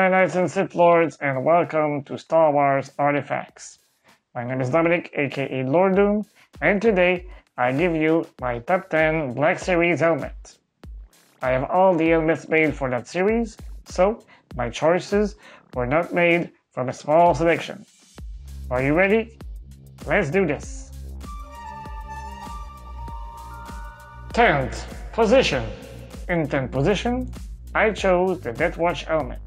Jedi Knights and Sith Lords, and welcome to Star Wars Artifacts. My name is Dominic, aka Lord Doom, and today I give you my top 10 Black Series helmet. I have all the helmets made for that series, so my choices were not made from a small selection. Are you ready? Let's do this. 10th position. In 10th position, I chose the Death Watch helmet.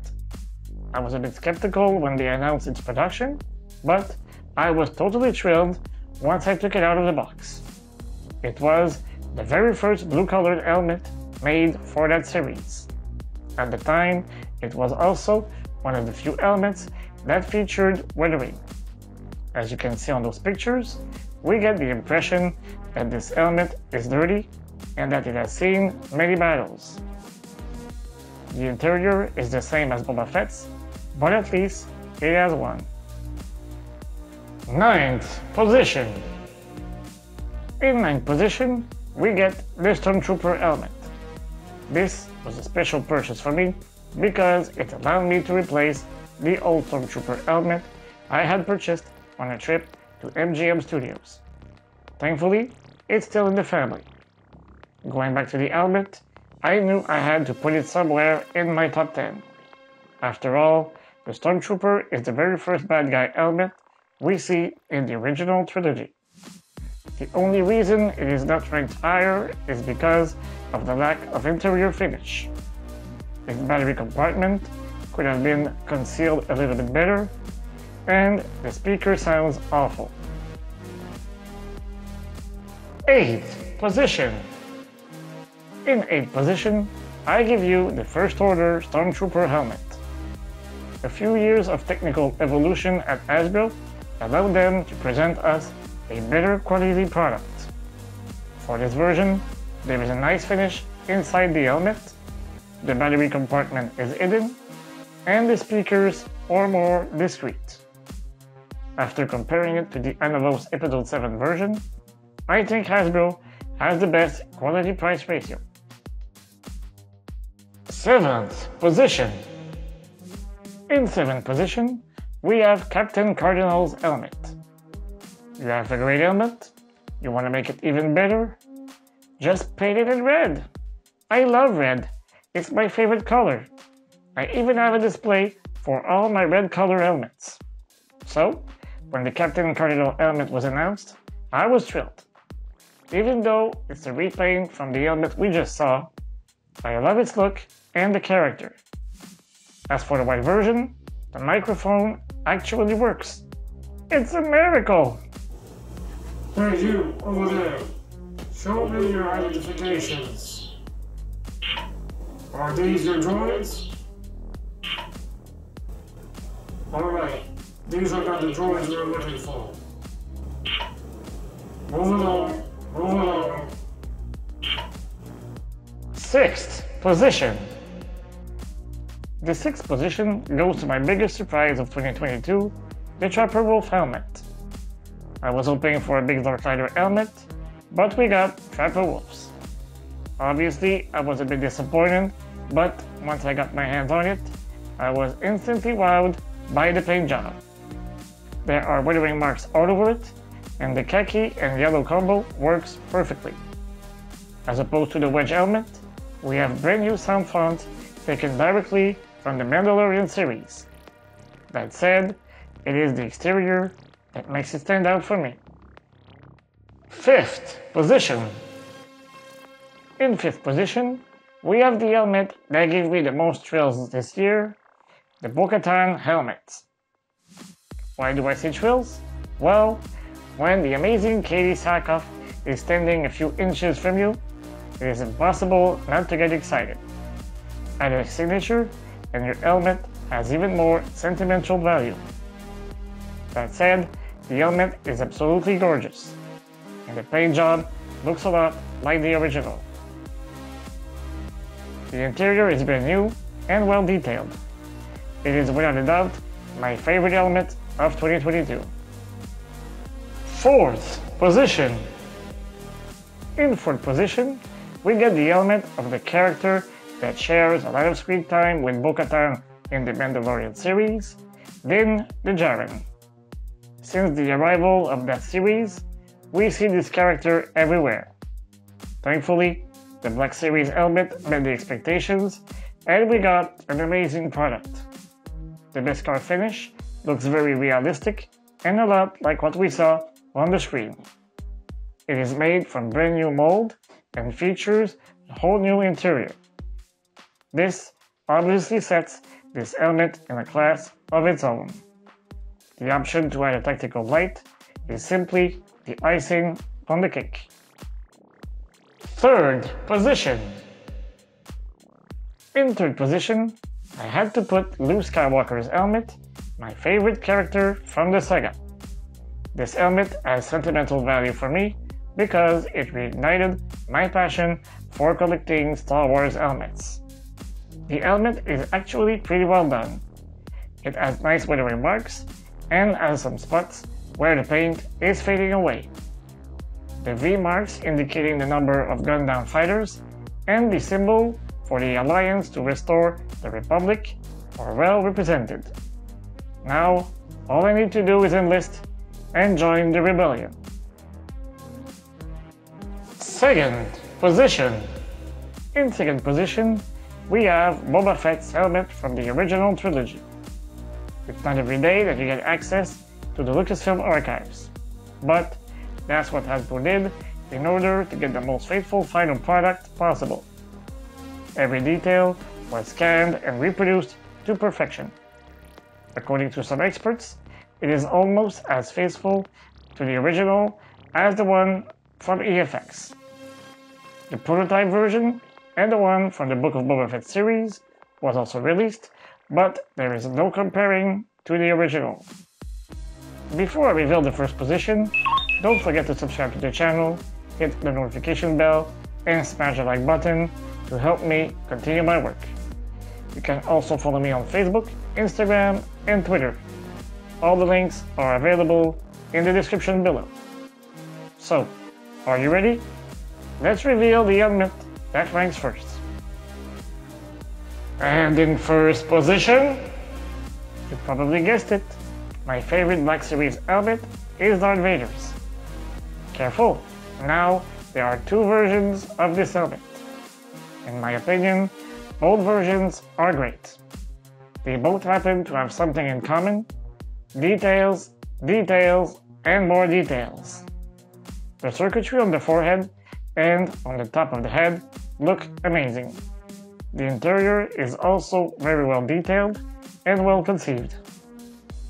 I was a bit skeptical when they announced its production, but I was totally thrilled once I took it out of the box. It was the very first blue-colored helmet made for that series. At the time, it was also one of the few helmets that featured weathering. As you can see on those pictures, we get the impression that this helmet is dirty and that it has seen many battles. The interior is the same as Boba Fett's, but at least it has one. 9th position. In 9th position, we get the Stormtrooper helmet. This was a special purchase for me because it allowed me to replace the old Stormtrooper helmet I had purchased on a trip to MGM Studios. Thankfully, it's still in the family. Going back to the helmet, I knew I had to put it somewhere in my top 10. After all, the Stormtrooper is the very first bad guy helmet we see in the original trilogy. The only reason it is not ranked higher is because of the lack of interior finish. Its battery compartment could have been concealed a little bit better, and the speaker sounds awful. 8th position. In 8th position, I give you the First Order Stormtrooper helmet. A few years of technical evolution at Hasbro allowed them to present us a better quality product. For this version, there is a nice finish inside the helmet, the battery compartment is hidden, and the speakers are more discreet. After comparing it to the Analog's Episode 7 version, I think Hasbro has the best quality-price ratio. 7th position. In 7th position, we have Captain Cardinal's helmet. You have a great helmet? You want to make it even better? Just paint it in red. I love red. It's my favorite color. I even have a display for all my red color helmets. So, when the Captain Cardinal helmet was announced, I was thrilled. Even though it's a repaint from the helmet we just saw, I love its look and the character. As for the white version, the microphone actually works. It's a miracle! Hey you, over there. Show me your identifications. Are these your droids? Alright, these are not the droids we're looking for. Move along, move along. 6th position. The 6th position goes to my biggest surprise of 2022, the Trapper Wolf helmet. I was hoping for a big Darth Rider helmet, but we got Trapper Wolves. Obviously, I was a bit disappointed, but once I got my hands on it, I was instantly wowed by the paint job. There are weathering marks all over it, and the khaki and yellow combo works perfectly. As opposed to the Wedge helmet, we have brand new sound font taken directly from the Mandalorian series. That said, it is the exterior that makes it stand out for me. 5th position. In 5th position, we have the helmet that gave me the most thrills this year, the Bo-Katan helmet. Why do I say thrills? Well, when the amazing Katie Sackhoff is standing a few inches from you, it is impossible not to get excited. Add a signature, and your helmet has even more sentimental value. That said, the helmet is absolutely gorgeous, and the paint job looks a lot like the original. The interior is brand new and well detailed. It is without a doubt my favorite helmet of 2022. 4th position. In 4th position, we get the helmet of the character that shares a lot of screen time with Bo-Katan in the Mandalorian series, Din Djarin. Since the arrival of that series, we see this character everywhere. Thankfully, the Black Series helmet met the expectations, and we got an amazing product. The Beskar finish looks very realistic and a lot like what we saw on the screen. It is made from brand new mold and features a whole new interior. This obviously sets this helmet in a class of its own. The option to add a tactical light is simply the icing on the cake. Third position. In third position, I had to put Luke Skywalker's helmet, my favorite character from the saga. This helmet has sentimental value for me because it reignited my passion for collecting Star Wars helmets. The helmet is actually pretty well done. It has nice weathering marks and has some spots where the paint is fading away. The V marks indicating the number of Gundam fighters and the symbol for the Alliance to restore the Republic are well represented. Now, all I need to do is enlist and join the rebellion. Second position. In second position, we have Boba Fett's helmet from the original trilogy. It's not every day that you get access to the Lucasfilm archives, but that's what Hasbro did in order to get the most faithful final product possible. Every detail was scanned and reproduced to perfection. According to some experts, it is almost as faithful to the original as the one from EFX. The prototype version and the one from the Book of Boba Fett series was also released, but there is no comparing to the original. Before I reveal the first position, don't forget to subscribe to the channel, hit the notification bell, and smash the like button to help me continue my work. You can also follow me on Facebook, Instagram, and Twitter. All the links are available in the description below. So, are you ready? Let's reveal the helmet that ranks first. And in first position, you probably guessed it, my favorite Black Series helmet is Darth Vader's. Careful, now there are two versions of this helmet. In my opinion, both versions are great. They both happen to have something in common: details, details, and more details. The circuitry on the forehead and on the top of the head look amazing. The interior is also very well detailed and well conceived.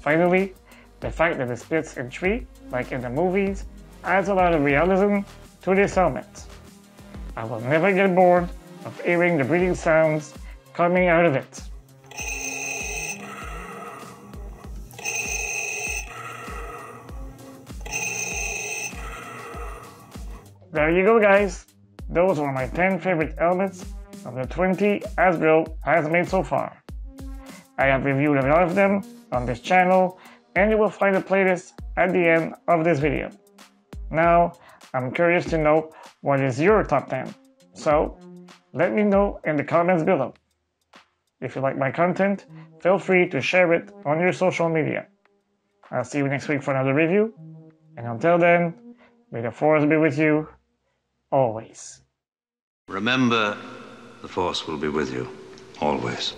Finally, the fact that it splits in three, like in the movies, adds a lot of realism to this helmet. I will never get bored of hearing the breathing sounds coming out of it. There you go, guys. Those were my 10 favorite helmets of the 20 Hasbro has made so far. I have reviewed a lot of them on this channel, and you will find a playlist at the end of this video. Now, I'm curious to know what is your top 10, so let me know in the comments below. If you like my content, feel free to share it on your social media. I'll see you next week for another review, and until then, may the Force be with you always. Remember, the Force will be with you always.